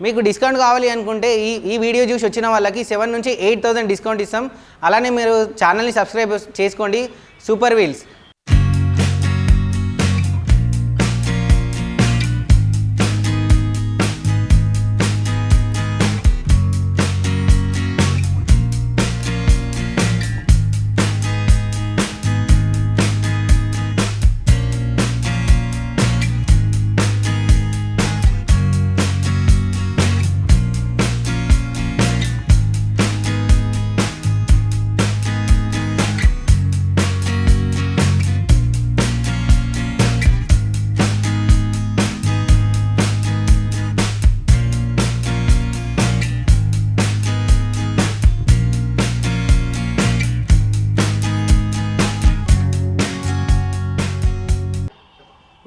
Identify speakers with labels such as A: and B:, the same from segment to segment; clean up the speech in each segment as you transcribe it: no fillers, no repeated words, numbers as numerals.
A: మీకు డిస్కౌంట్ కావాలి అనుకుంటే ఈ వీడియో చూసి వచ్చిన వాళ్ళకి 7 నుంచి 8,000 డిస్కౌంట్ ఇస్తాం. అలానే మీరు ఛానల్ని సబ్స్క్రైబ్ చేసుకోండి. Super wheels.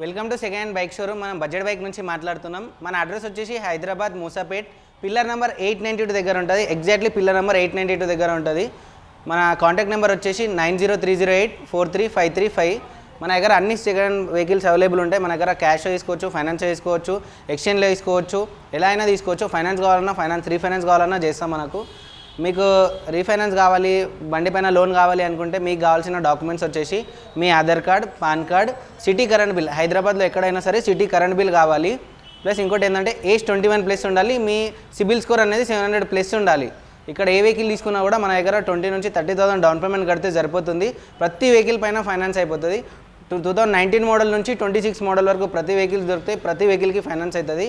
A: Welcome to second hand bike showroom. మనం బడ్జెట్ బైక్ నుంచి మాట్లాడుతున్నాం. మన అడ్రస్ వచ్చేసి హైదరాబాద్ మూసాపేట్ పిల్లర్ నెంబర్ 892 దగ్గర ఉంటుంది. ఎగ్జాక్ట్లీ పిల్లర్ నెంబర్ 892 దగ్గర ఉంటుంది. మన కాంటాక్ట్ నెంబర్ వచ్చేసి 9030084353. మన దగ్గర అన్ని సెకండ్ హ్యాండ్ వెహికల్స్ అవైలబుల్ ఉంటాయి. మన దగ్గర క్యాష్ తీసుకోవచ్చు, ఫైనాన్స్ తీసుకోవచ్చు, ఎక్స్చేంజ్లో తీసుకోవచ్చు, ఎలా అయినా తీసుకోవచ్చు. ఫైనాన్స్ కావాలన్నా రీఫైనాన్స్ కావాలన్నా చేస్తాం. మనకు మీకు రీఫైనాన్స్ కావాలి, బండి పైన లోన్ కావాలి అనుకుంటే మీకు కావాల్సిన డాక్యుమెంట్స్ వచ్చేసి మీ Aadhaar card, PAN card, city current bill. హైదరాబాద్లో ఎక్కడైనా సరే సిటీ కరెంట్ బిల్ కావాలి. ప్లస్ ఇంకోటి ఏంటంటే ఏజ్ 21+ ఉండాలి. మీ సిబిల్ స్కోర్ అనేది 700+ ఉండాలి. ఇక్కడ ఏ వెహికల్ తీసుకున్నా కూడా మన దగ్గర 20 నుంచి 30,000 డౌన్ పేమెంట్ కడితే సరిపోతుంది. ప్రతి వెహికల్ పైన ఫైనాన్స్ అయిపోతుంది. 2019 మోడల్ నుంచి 26 మోడల్ వరకు ప్రతి వెహికల్స్ దొరుకుతాయి. ప్రతి వెహికల్కి ఫైనాన్స్ అవుతుంది.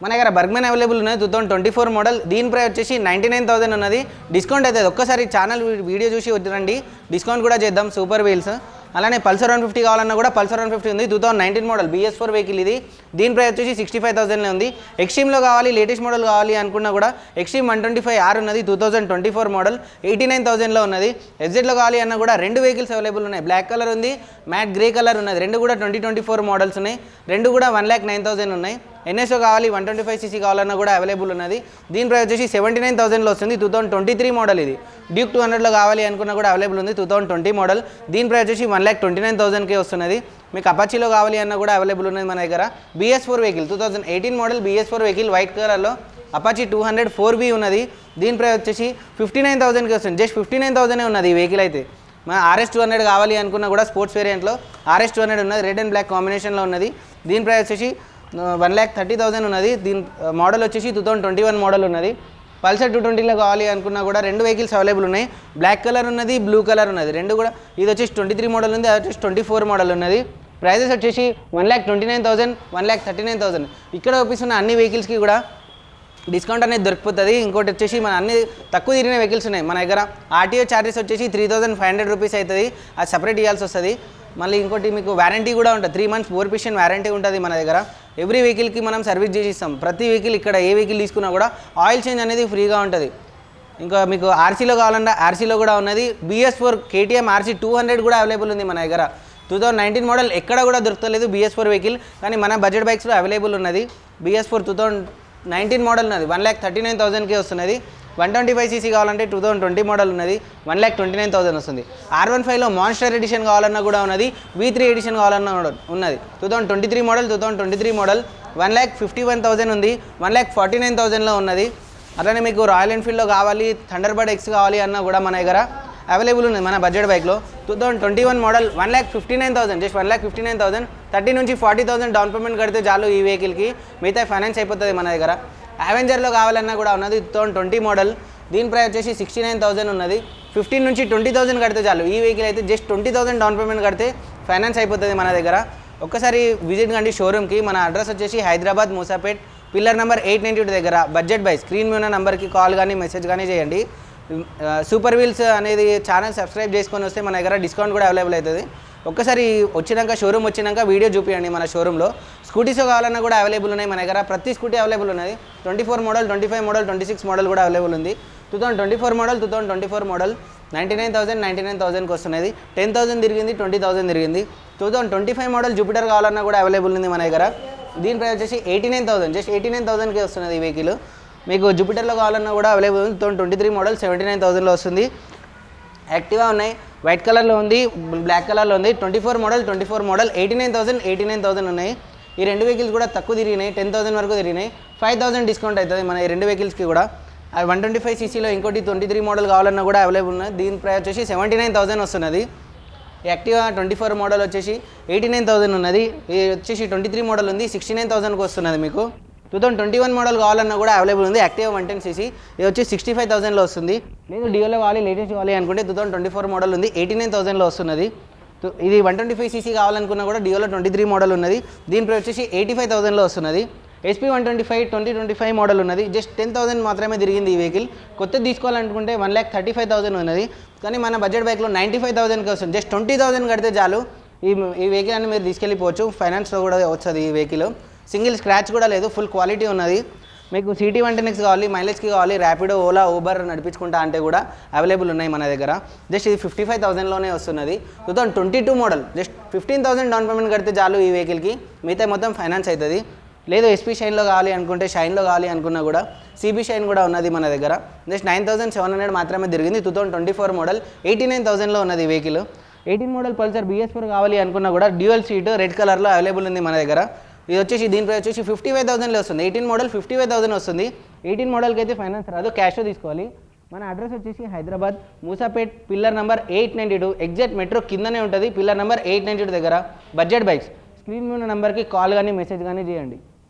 A: మన దగ్గర బర్గ్మన్ అవైలబుల్ ఉన్నది 2024 మోడల్. దీని ప్రైస్ వచ్చేసి 99,000 ఉన్నది. డిస్కౌంట్ అవుతుంది. ఒక్కసారి ఛానల్ వీడియో చూసి వద్దండి, డిస్కౌంట్ కూడా చేద్దాం. Super wheels. అలానే పల్సర్ 150 కావాలన్నా కూడా పల్సర్ 150 ఉంది. 2019 మోడల్ BS4 వెహికల్ ఇది. దీని ప్రైస్ వచ్చేసి 65,000 ఉంది. ఎక్స్ట్రీమ్లో కావాలి, లేటెస్ట్ మోడల్ కావాలి అనుకున్నా కూడా ఎక్స్ట్రీమ్ 125R ఉన్నది. 2024 మోడల్ 89,000లో ఉన్నది. ఎగ్జిట్లో కావాలి అన్నా కూడా 2 వెహికల్స్ అవైలబుల్ ఉన్నాయి. బ్లాక్ కలర్ ఉంది, మ్యాట్ గ్రే కలర్ ఉన్నది. 2 కూడా 2024 మోడల్స్ ఉన్నాయి. 2 కూడా 1,09,000 ఉన్నాయి. NSO కావాలి, 125cc కావాలన్నా కూడా అవైలబుల్ ఉన్నది. దీని ప్రైస్ వచ్చేసి 79,000లో వస్తుంది. 2023 మోడల్ ఇది. డ్యూక్ 200లో కావాలి అనుకున్నా కూడా అవైలబుల్ ఉంది. 2020 మోడల్. దీని ప్రైస్ వచ్చేసి 1,29,000కే వస్తున్నది. మీకు అపాచీలో కావాలి అన్నా కూడా అవైలబుల్ ఉన్నది మన దగ్గర. BS4 vehicle 2018 model BS4 vehicle white కలర్లో అపాచీ 200 4B ఉన్నది. దీని ప్రైస్ వచ్చేసి 59,000కి వస్తుంది. జస్ట్ 59,000 ఉన్నది ఈ వెహికల్ అయితే. మన RS 200 కావాలి అనుకున్నా కూడా స్పోర్ట్స్ వేరియంట్లో RS 200 ఉన్నది. రెడ్ అండ్ బ్లాక్ కాంబినేషన్లో ఉన్నది. దీని ప్రైస్ వచ్చేసి 1,30,000 ఉన్నది. దీని మోడల్ వచ్చేసి 2021 మోడల్ ఉన్నది. పల్సర్ 220లో కావాలి అనుకున్నా కూడా 2 వెహికల్స్ అవైలబుల్ ఉన్నాయి. బ్లాక్ కలర్ ఉన్నది, బ్లూ కలర్ ఉన్నది. 2 కూడా ఇది వచ్చేసి 23 మోడల్ ఉంది, అది వచ్చేసి 24 మోడల్ ఉన్నది. ప్రైజెస్ వచ్చేసి 1,29,000, 1,39,000. ఇక్కడ చూపిస్తున్న అన్ని వెహికల్స్కి కూడా డిస్కౌంట్ అనేది దొరికిపోతుంది. ఇంకోటి వచ్చేసి మన అన్ని తక్కువ తిరిగిన వెహికల్స్ ఉన్నాయి మన దగ్గర. RTO ఛార్జెస్ వచ్చేసి 3,500 రూపీస్ అవుతుంది. అది సపరేట్ ఇవ్వాల్సి వస్తుంది. మళ్ళీ ఇంకోటి మీకు వారంటీ కూడా ఉంటుంది. 3 months బోర్పిషన్ వారంటీ ఉంటుంది మన దగ్గర. ఎవ్రీ వెహికల్కి మనం సర్వీస్ చేసి ఇస్తాం. ప్రతి వెహికల్ ఇక్కడ ఏ వెహికల్ తీసుకున్నా కూడా ఆయిల్ చేంజ్ అనేది ఫ్రీగా ఉంటుంది. ఇంకా మీకు RCలో కావాలన్నా RCలో కూడా ఉన్నది. BS4 KTM RC 200 కూడా అవైలబుల్ ఉంది మన దగ్గర. 2019 మోడల్ ఎక్కడ కూడా దొరకలేదు BS4 వెహికల్, కానీ మన బడ్జెట్ బైక్స్లో అవైలబుల్ ఉన్నది. BS4 2019 మోడల్ ఉన్నది. 1,39,000కే వస్తున్నది. 125cc కావాలంటే 2020 మోడల్ ఉన్నది. 1,29,000 వస్తుంది. R15లో మాన్స్టర్ ఎడిషన్ కావాలన్నా కూడా ఉన్నది. V3 ఎడిషన్ కావాలన్నా కూడా ఉన్నది. 2023 మోడల్ 1,51,000 ఉంది. 1,49,000లో ఉన్నది. అలానే మీకు రాయల్ ఎన్ఫీల్డ్లో కావాలి, థండర్బర్డ్ X కావాలి అన్నా కూడా మన దగ్గర అవైలబుల్ ఉంది మన బడ్జెట్ బైక్లో. 2021 మోడల్ 1,59,000, జస్ట్ 1,59,000. 30 నుంచి 40,000 డౌన్ పేమెంట్ కడితే చాలు ఈ వెహికల్కి. మిగతా ఫైనాన్స్ అయిపోతుంది మన దగ్గర. అవెంజర్లో కావాలన్నా కూడా ఉన్నది. 2020 మోడల్. దీని ప్రైస్ వచ్చేసి 69,000 ఉన్నది. 15 నుంచి 20,000 కడితే చాలు ఈ వెహికల్ అయితే. జస్ట్ 20,000 డౌన్ పేమెంట్ కడితే ఫైనాన్స్ అయిపోతుంది మన దగ్గర. ఒక్కసారి విజిట్ కండి షోరూమ్కి. మన అడ్రస్ వచ్చేసి హైదరాబాద్ మూసాపేట్ పిల్లర్ నెంబర్ 892 దగ్గర. బడ్జెట్ బై స్క్రీన్ మీద ఉన్న నెంబర్కి కాల్ కానీ మెసేజ్ కానీ చేయండి. సూపర్ వీల్స్ అనేది ఛానల్ సబ్స్క్రైబ్ చేసుకొని వస్తే మన దగ్గర డిస్కౌంట్ కూడా అవైలబుల్ అవుతుంది. ఒక్కసారి వచ్చినాక షోరూమ్ వచ్చినాక వీడియో చూపించండి. మన షోరూంలో స్కూటీస్ కావాలన్నా కూడా అవైలబుల్ ఉన్నాయి మన దగ్గర. ప్రతి స్కూటీ అవైలబుల్ ఉన్నది. 24 మోడల్, 25 మోడల్, 26 మోడల్ కూడా అవైలబుల్ ఉంది. 2024 మోడల్ 99,000కి వస్తున్నది. 10,000 తిరిగింది, 20,000 తిరిగింది. 2025 మోడల్ జూపిటర్ కావాలన్నా కూడా అవైలబుల్ ఉంది మన దగ్గర. దీని ప్రైస్ వచ్చేసి 89,000, జస్ట్ 89,000కే వస్తున్నది ఈ వెహికల్. మీకు జూపిటర్లో కావాలన్నా కూడా అవైలబుల్ ఉంది. 2023 మోడల్ 79,000లో వస్తుంది. యాక్టివా ఉన్నాయి, వైట్ కలర్లో ఉంది, బ్లాక్ కలర్లో ఉంది. 24 మోడల్ 89,000 ఉన్నాయి. ఈ రెండు వెహికల్స్ కూడా తక్కువ తిరిగినాయి, 10,000 వరకు తిరిగినాయి. 5,000 డిస్కౌంట్ అవుతుంది మన ఈ రెండు వెహికల్స్కి కూడా. 125 cc ఇంకోటి 23 మోడల్ కావాలన్నా కూడా అవైలబుల్ ఉన్నది. దీని ప్రైస్ వచ్చేసి 79,000 వస్తున్నది. యాక్టివా 24 మోడల్ వచ్చేసి 89,000 ఉన్నది. ఇది వచ్చేసి 23 మోడల్ ఉంది, 69,000కి వస్తున్నది మీకు. 2021 మోడల్ కావాలన్నా కూడా అవైలబుల్ ఉంది. యాక్టివా 110 cc ఇది వచ్చి 65,000లో వస్తుంది. లేదు డియోలో కావాలి, లేటెస్ట్ కావాలి అనుకుంటే 2024 మోడల్ ఉంది, 89,000లో వస్తున్నది. ఇది 125 cc కావాలనుకున్నా కూడా డియోలో 23 మోడల్ ఉన్నది. దీని ప్రైస్ వచ్చేసి 85,000లో వస్తున్నది. SP 125 2025 మోడల్ ఉన్నది. జస్ట్ 10,000 మాత్రమే తిరిగింది ఈ వెహికల్. కొత్తది తీసుకోవాలనుకుంటే 1,35,000 ఉన్నది. కానీ మన బడ్జెట్ బైక్లో 95,000కి వస్తుంది. జస్ట్ 20,000 కడితే చాలు ఈ వెహికల్ అని మీరు తీసుకెళ్ళిపోవచ్చు. ఫైనాన్స్లో కూడా వస్తుంది ఈ వెహికల్. సింగిల్ స్క్రాచ్ కూడా లేదు, ఫుల్ క్వాలిటీ ఉన్నది. మీకు సిటీ 110X కావాలి, మైలేజ్కి కావాలి, ర్యాపిడో, ఓలా, ఊబర్ నడిపించుకుంటా అంటే కూడా అవైలబుల్ ఉన్నాయి మన దగ్గర. జస్ట్ ఇది 55,000లోనే వస్తున్నది. 2022 మోడల్. జస్ట్ 15,000 డౌన్ పేమెంట్ కడితే చాలు ఈ వెహికల్కి, మిగతా మొత్తం ఫైనాన్స్ అవుతుంది. లేదు SP షైన్లో కావాలి అనుకుంటే షైన్లో కావాలి అనుకున్నా కూడా CB షైన్ కూడా ఉన్నది మన దగ్గర. జస్ట్ 9,700 మాత్రమే తిరిగింది. 2024 మోడల్ 89,000లో ఉన్నది ఈ వెహికల్. 18 మోడల్ పల్సర్ BS4 కావాలి అనుకున్నా కూడా డ్యూయల్ సీట్ రెడ్ కలర్లో అవైలబుల్ ఉంది మన దగ్గర. ఇది వచ్చేసి దీని ప్రైస్ వచ్చేసి 55,000లో వస్తుంది. 18 మోడల్ 55,000 వస్తుంది. 18 మోడల్కి అయితే ఫైనాన్స్ రాదు, క్యాష్లో తీసుకోవాలి. మన అడ్రస్ వచ్చేసి Hyderabad Moosapet pillar number 892 exact metro కిందనే ఉంటుంది. పిల్లర్ నెంబర్ 892 దగ్గర బడ్జెట్ బైక్స్. స్క్రీన్ మీద నెంబర్కి కాల్ కానీ మెసేజ్ కానీ చేయండి.